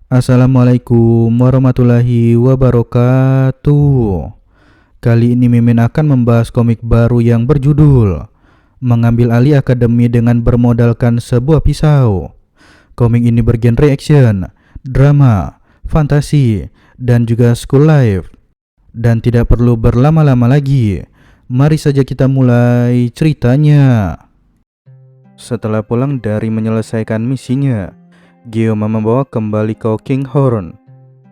Assalamualaikum warahmatullahi wabarakatuh. Kali ini Mimin akan membahas komik baru yang berjudul Mengambil Alih Akademi dengan Bermodalkan Sebuah Pisau. Komik ini bergenre action, drama, fantasi, dan juga school life. Dan tidak perlu berlama-lama lagi, mari saja kita mulai ceritanya. Setelah pulang dari menyelesaikan misinya, Gyoma membawa kembali Kau King Horn,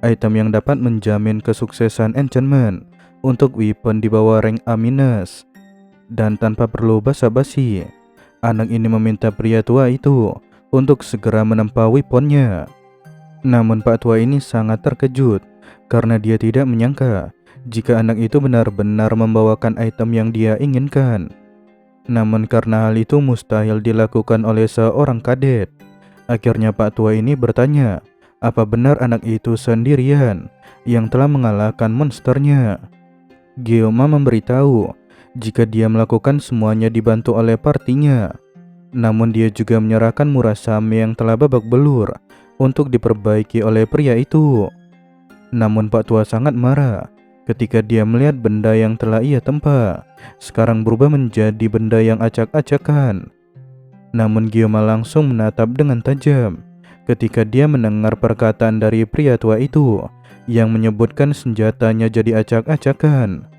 item yang dapat menjamin kesuksesan enchantment untuk weapon di bawah rank A-. Dan tanpa perlu basa-basi, anak ini meminta pria tua itu untuk segera menempa weaponnya. Namun Pak Tua ini sangat terkejut karena dia tidak menyangka jika anak itu benar-benar membawakan item yang dia inginkan. Namun karena hal itu mustahil dilakukan oleh seorang kadet, akhirnya Pak Tua ini bertanya, apa benar anak itu sendirian yang telah mengalahkan monsternya? Gyoma memberitahu jika dia melakukan semuanya dibantu oleh partinya. Namun dia juga menyerahkan Murasame yang telah babak belur untuk diperbaiki oleh pria itu. Namun Pak Tua sangat marah ketika dia melihat benda yang telah ia tempa sekarang berubah menjadi benda yang acak-acakan. Namun Gyoma langsung menatap dengan tajam ketika dia mendengar perkataan dari pria tua itu yang menyebutkan senjatanya jadi acak-acakan.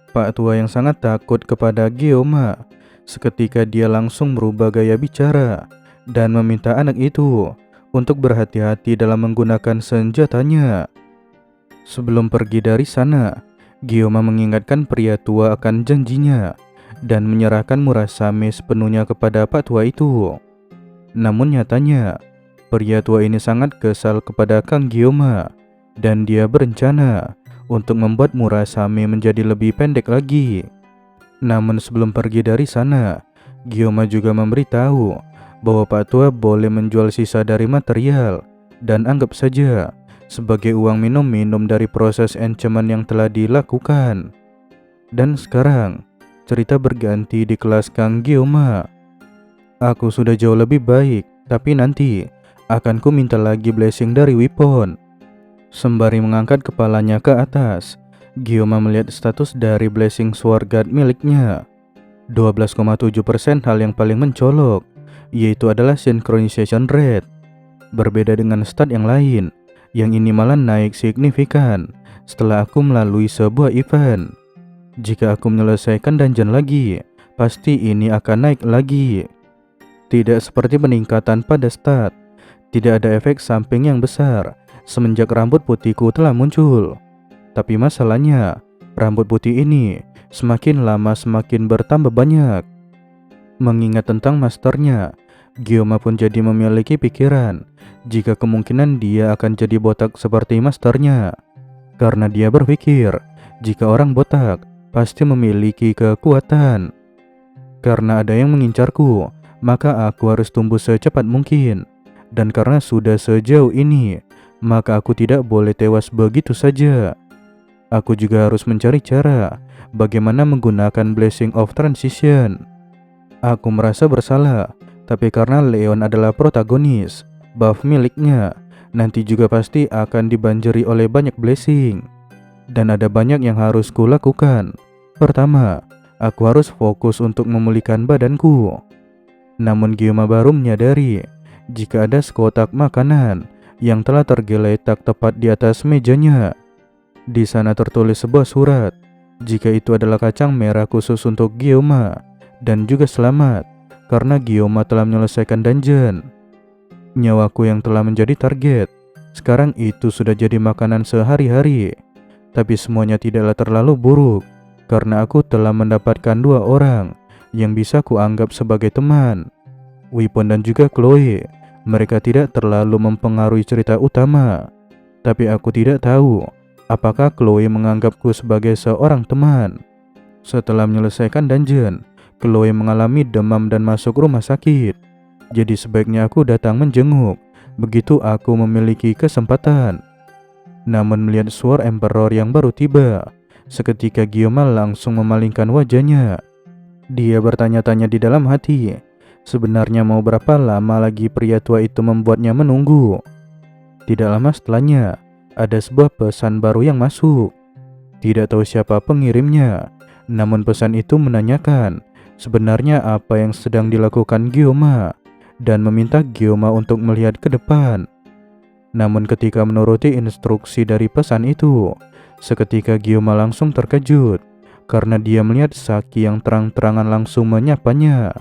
Pak Tua yang sangat takut kepada Gyoma, seketika dia langsung merubah gaya bicara dan meminta anak itu untuk berhati-hati dalam menggunakan senjatanya. Sebelum pergi dari sana, Gyoma mengingatkan pria tua akan janjinya dan menyerahkan Murasame sepenuhnya kepada Pak Tua itu. Namun nyatanya, pria tua ini sangat kesal kepada Kang Gyoma dan dia berencana untuk membuat Murasame menjadi lebih pendek lagi. Namun sebelum pergi dari sana, Gyoma juga memberitahu bahwa Pak Tua boleh menjual sisa dari material dan anggap saja sebagai uang minum-minum dari proses enchantment yang telah dilakukan. Dan sekarang cerita berganti di kelas Kang Gyoma. Aku sudah jauh lebih baik, tapi nanti akan ku minta lagi blessing dari weapon. Sembari mengangkat kepalanya ke atas, Gyoma melihat status dari blessing Sword Guard miliknya. 12,7% hal yang paling mencolok, yaitu adalah synchronization rate. Berbeda dengan stat yang lain, yang ini malah naik signifikan setelah aku melalui sebuah event. Jika aku menyelesaikan dungeon lagi, pasti ini akan naik lagi. Tidak seperti peningkatan pada stat, tidak ada efek samping yang besar semenjak rambut putihku telah muncul. Tapi masalahnya, rambut putih ini semakin lama semakin bertambah banyak. Mengingat tentang masternya, Gyoma pun jadi memiliki pikiran jika kemungkinan dia akan jadi botak seperti masternya. Karena dia berpikir, jika orang botak pasti memiliki kekuatan. Karena ada yang mengincarku, maka aku harus tumbuh secepat mungkin. Dan karena sudah sejauh ini, maka aku tidak boleh tewas begitu saja. Aku juga harus mencari cara bagaimana menggunakan Blessing of Transition. Aku merasa bersalah, tapi karena Leon adalah protagonis, buff miliknya nanti juga pasti akan dibanjiri oleh banyak blessing. Dan ada banyak yang harus kulakukan. Pertama, aku harus fokus untuk memulihkan badanku. Namun Gyoma baru menyadari jika ada sekotak makanan yang telah tergeletak tepat di atas mejanya. Di sana tertulis sebuah surat, jika itu adalah kacang merah khusus untuk Gyoma, dan juga selamat karena Gyoma telah menyelesaikan dungeon. Nyawaku yang telah menjadi target, sekarang itu sudah jadi makanan sehari-hari. Tapi semuanya tidaklah terlalu buruk, karena aku telah mendapatkan 2 orang yang bisa kuanggap sebagai teman, Weapon dan juga Chloe. Mereka tidak terlalu mempengaruhi cerita utama, tapi aku tidak tahu apakah Chloe menganggapku sebagai seorang teman. Setelah menyelesaikan dungeon, Chloe mengalami demam dan masuk rumah sakit. Jadi sebaiknya aku datang menjenguk begitu aku memiliki kesempatan. Namun melihat Sword Emperor yang baru tiba, seketika Gyoma langsung memalingkan wajahnya. Dia bertanya-tanya di dalam hati, sebenarnya mau berapa lama lagi pria tua itu membuatnya menunggu. Tidak lama setelahnya, ada sebuah pesan baru yang masuk. Tidak tahu siapa pengirimnya, namun pesan itu menanyakan sebenarnya apa yang sedang dilakukan Gyoma dan meminta Gyoma untuk melihat ke depan. Namun ketika menuruti instruksi dari pesan itu, seketika Gyoma langsung terkejut karena dia melihat Saki yang terang-terangan langsung menyapanya.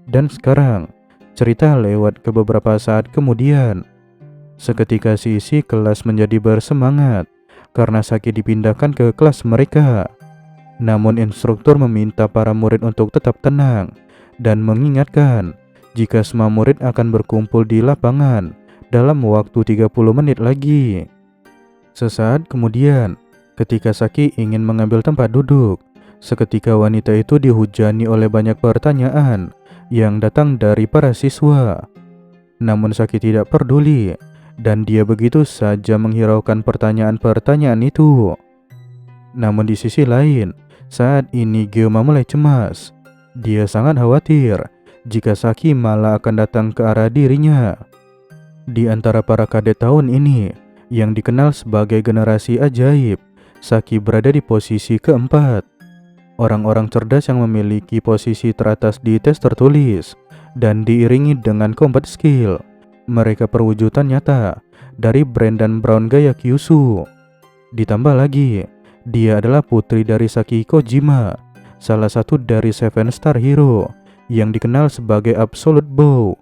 Dan sekarang, cerita lewat ke beberapa saat kemudian. Seketika si isi kelas menjadi bersemangat karena Saki dipindahkan ke kelas mereka. Namun instruktur meminta para murid untuk tetap tenang dan mengingatkan jika semua murid akan berkumpul di lapangan dalam waktu 30 menit lagi. Sesaat kemudian, ketika Saki ingin mengambil tempat duduk, seketika wanita itu dihujani oleh banyak pertanyaan yang datang dari para siswa. Namun Saki tidak peduli dan dia begitu saja menghiraukan pertanyaan-pertanyaan itu. Namun di sisi lain, saat ini Gyoma mulai cemas. Dia sangat khawatir jika Saki malah akan datang ke arah dirinya. Di antara para kadet tahun ini yang dikenal sebagai generasi ajaib, Saki berada di posisi keempat. Orang-orang cerdas yang memiliki posisi teratas di tes tertulis dan diiringi dengan combat skill. Mereka perwujudan nyata dari Brandon Brown gaya Kyushu. Ditambah lagi, dia adalah putri dari Saki Kojima, salah satu dari 7 Star Hero yang dikenal sebagai Absolute Bow.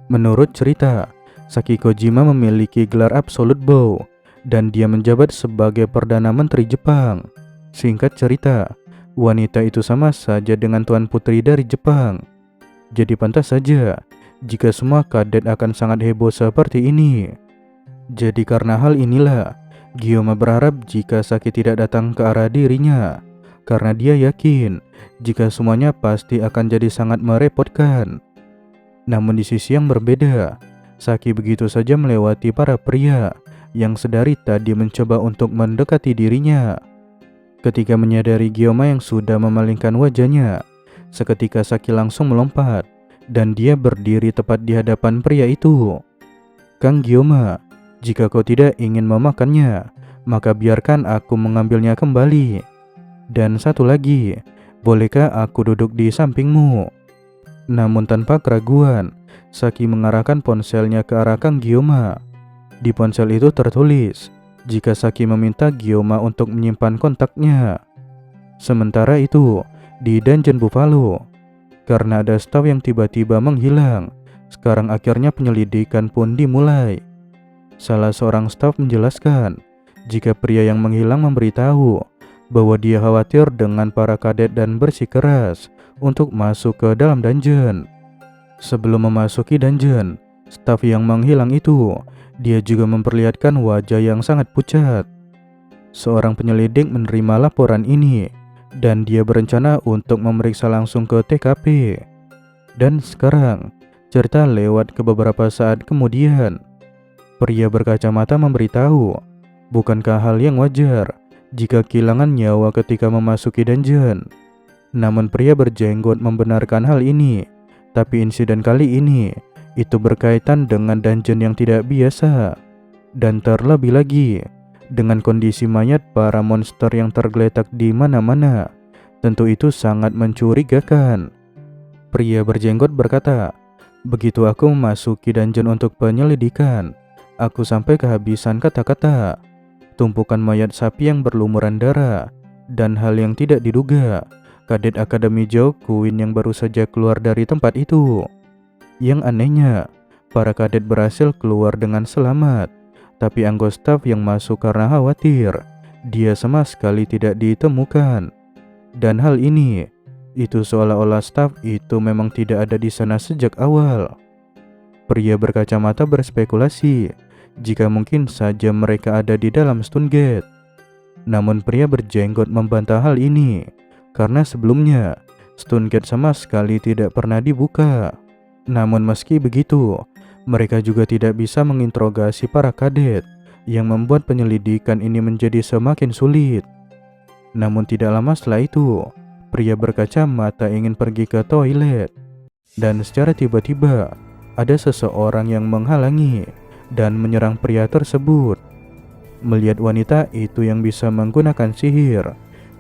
Menurut cerita, Saki Kojima memiliki gelar Absolute Bow dan dia menjabat sebagai Perdana Menteri Jepang. Singkat cerita, wanita itu sama saja dengan Tuan Putri dari Jepang. Jadi pantas saja jika semua kadet akan sangat heboh seperti ini. Jadi karena hal inilah, Gyoma berharap jika Saki tidak datang ke arah dirinya, karena dia yakin jika semuanya pasti akan jadi sangat merepotkan. Namun di sisi yang berbeda, Saki begitu saja melewati para pria yang sedari tadi mencoba untuk mendekati dirinya. Ketika menyadari Gyoma yang sudah memalingkan wajahnya, seketika Saki langsung melompat dan dia berdiri tepat di hadapan pria itu. Kang Gyoma, jika kau tidak ingin memakannya, maka biarkan aku mengambilnya kembali. Dan satu lagi, bolehkah aku duduk di sampingmu? Namun tanpa keraguan, Saki mengarahkan ponselnya ke arah Kang Gyoma. Di ponsel itu tertulis jika Saki meminta Gyoma untuk menyimpan kontaknya. Sementara itu, di Dungeon Buffalo, karena ada staf yang tiba-tiba menghilang, sekarang akhirnya penyelidikan pun dimulai. Salah seorang staf menjelaskan jika pria yang menghilang memberitahu bahwa dia khawatir dengan para kadet dan bersikeras untuk masuk ke dalam dungeon. Sebelum memasuki dungeon, staf yang menghilang itu, dia juga memperlihatkan wajah yang sangat pucat. Seorang penyelidik menerima laporan ini dan dia berencana untuk memeriksa langsung ke TKP. Dan sekarang, cerita lewat ke beberapa saat kemudian. Pria berkacamata memberitahu, bukankah hal yang wajar jika kehilangan nyawa ketika memasuki dungeon? Namun pria berjenggot membenarkan hal ini, tapi insiden kali ini itu berkaitan dengan dungeon yang tidak biasa. Dan terlebih lagi, dengan kondisi mayat para monster yang tergeletak di mana-mana, tentu itu sangat mencurigakan. Pria berjenggot berkata, begitu aku memasuki dungeon untuk penyelidikan, aku sampai kehabisan kata-kata. Tumpukan mayat sapi yang berlumuran darah, dan hal yang tidak diduga, kadet Akademi Zhao Queen yang baru saja keluar dari tempat itu. Yang anehnya, para kadet berhasil keluar dengan selamat. Tapi anggota staf yang masuk karena khawatir, dia sama sekali tidak ditemukan. Dan hal ini, itu seolah-olah staf itu memang tidak ada di sana sejak awal. Pria berkacamata berspekulasi jika mungkin saja mereka ada di dalam Stone Gate. Namun pria berjenggot membantah hal ini, karena sebelumnya Stone Gate sama sekali tidak pernah dibuka. Namun meski begitu, mereka juga tidak bisa menginterogasi para kadet yang membuat penyelidikan ini menjadi semakin sulit. Namun tidak lama setelah itu, pria berkacamata ingin pergi ke toilet. Dan secara tiba-tiba, ada seseorang yang menghalangi dan menyerang pria tersebut. Melihat wanita itu yang bisa menggunakan sihir,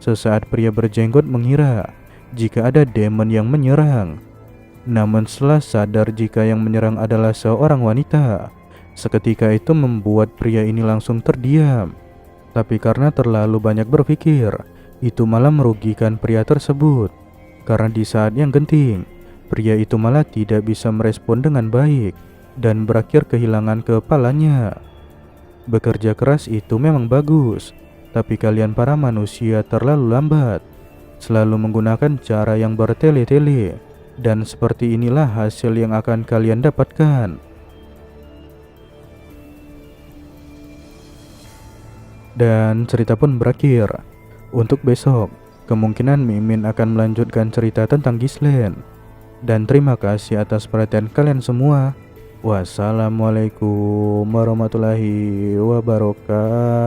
sesaat pria berjenggot mengira jika ada demon yang menyerang. Namun setelah sadar jika yang menyerang adalah seorang wanita, seketika itu membuat pria ini langsung terdiam. Tapi karena terlalu banyak berpikir, itu malah merugikan pria tersebut. Karena di saat yang genting, pria itu malah tidak bisa merespon dengan baik dan berakhir kehilangan kepalanya. Bekerja keras itu memang bagus, tapi kalian para manusia terlalu lambat, selalu menggunakan cara yang bertele-tele, dan seperti inilah hasil yang akan kalian dapatkan. Dan cerita pun berakhir. Untuk besok, kemungkinan Mimin akan melanjutkan cerita tentang Ghislaine. Dan terima kasih atas perhatian kalian semua. Wassalamualaikum warahmatullahi wabarakatuh.